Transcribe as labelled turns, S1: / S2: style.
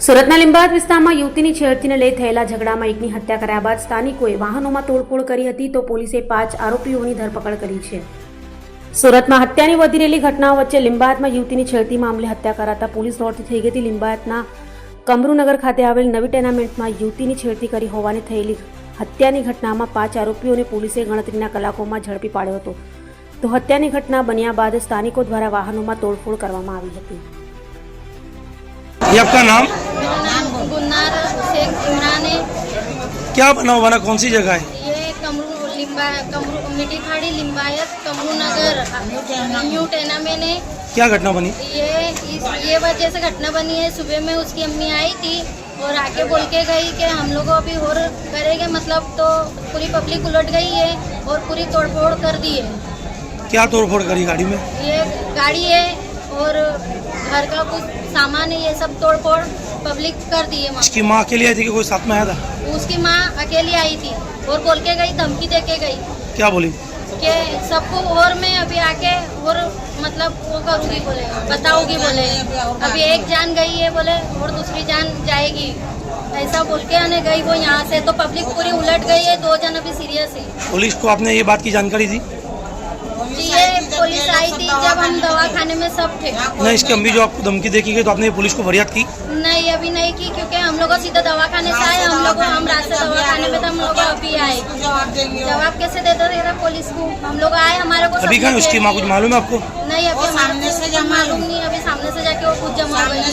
S1: સુરતના લીંબાયત વિસ્તારમાં યુવતીની છેડતીને લઈ થયેલા ઝઘડામાં એકની હત્યા કર્યા બાદ સ્થાનિકોએ વાહનોમાં તોડફોડ કરી હતી તો પોલીસે 5 આરોપીઓની ધરપકડ કરી છે. સુરતમાં હત્યાની વધી રહેલી ઘટનાઓ વચ્ચે લીંબાયતમાં યુવતીની છેડતી મામલે હત્યા કરાતા પોલીસ દોડતી થઈ ગઈ હતી. લીંબાયતના કમરુનગર ખાતે આવેલ નવી ટેનામેન્ટમાં યુવતીની છેડતી કરી હોવાની થયેલી હત્યાની ઘટનામાં 5 આરોપીઓને પોલીસે ગણતરીના કલાકોમાં ઝડપી પાડ્યો હતો. તો હત્યાની ઘટના બન્યા બાદ સ્થાનિકો દ્વારા વાહનોમાં तोड़फोड़ કરવામાં આવી હતી.
S2: ये आपका नाम?
S3: मेरा नाम गुन्नार शेख इमरान है।
S2: क्या बना हुआ ना, कौन सी जगह है?
S3: ये कमरू मिट्टी खाड़ी लिंबायत कमरू नगर न्यू टेना में ने
S2: क्या घटना बनी?
S3: ये वजह से घटना बनी है। सुबह में उसकी अम्मी आई थी और आके बोल के गई कि हम लोग अभी और करेंगे, मतलब तो पूरी पब्लिक उलट गई है और पूरी तोड़फोड़ कर दी है।
S2: क्या तोड़फोड़ करी गाड़ी में?
S3: ये गाड़ी है और घर का कुछ सामान है, ये सब तोड़फोड़ पब्लिक कर दी है।
S2: इसकी माँ अकेली आई थी कि कोई साथ में आया था?
S3: उसकी माँ अकेली आई थी और बोल के गई, धमकी दे के गई
S2: क्या बोली?
S3: कि सबको और मैं अभी आके और मतलब वो करूँगी बोले, बताऊंगी बोले, अभी एक जान गई है बोले और दूसरी जान जाएगी, ऐसा बोल के आने गई वो यहाँ से। तो पब्लिक पूरी उलट गई है, 2 जन अभी सीरियस है।
S2: पुलिस को आपने ये बात की जानकारी दी?
S3: जी ये पुलिस आई थी जब हम दवाखाने में सब थे।
S2: नहीं, इसकी अम्मी जो आपको धमकी दे के गई तो आपने पुलिस को फरियाद की?
S3: नहीं अभी नहीं की, क्योंकि हम लोग सीधा दवाखाने से आए, हम रात से दवाखाने में, तो हम लोग अभी आए। जवाब कैसे देते थे पुलिस को? हम लोग आए, हमारे को
S2: अभी कहाँ है उसकी माँ, कुछ मालूम है आपको?
S3: नहीं अभी मालूम नहीं, अभी सामने से जाके वो खुद जमा हो गई है।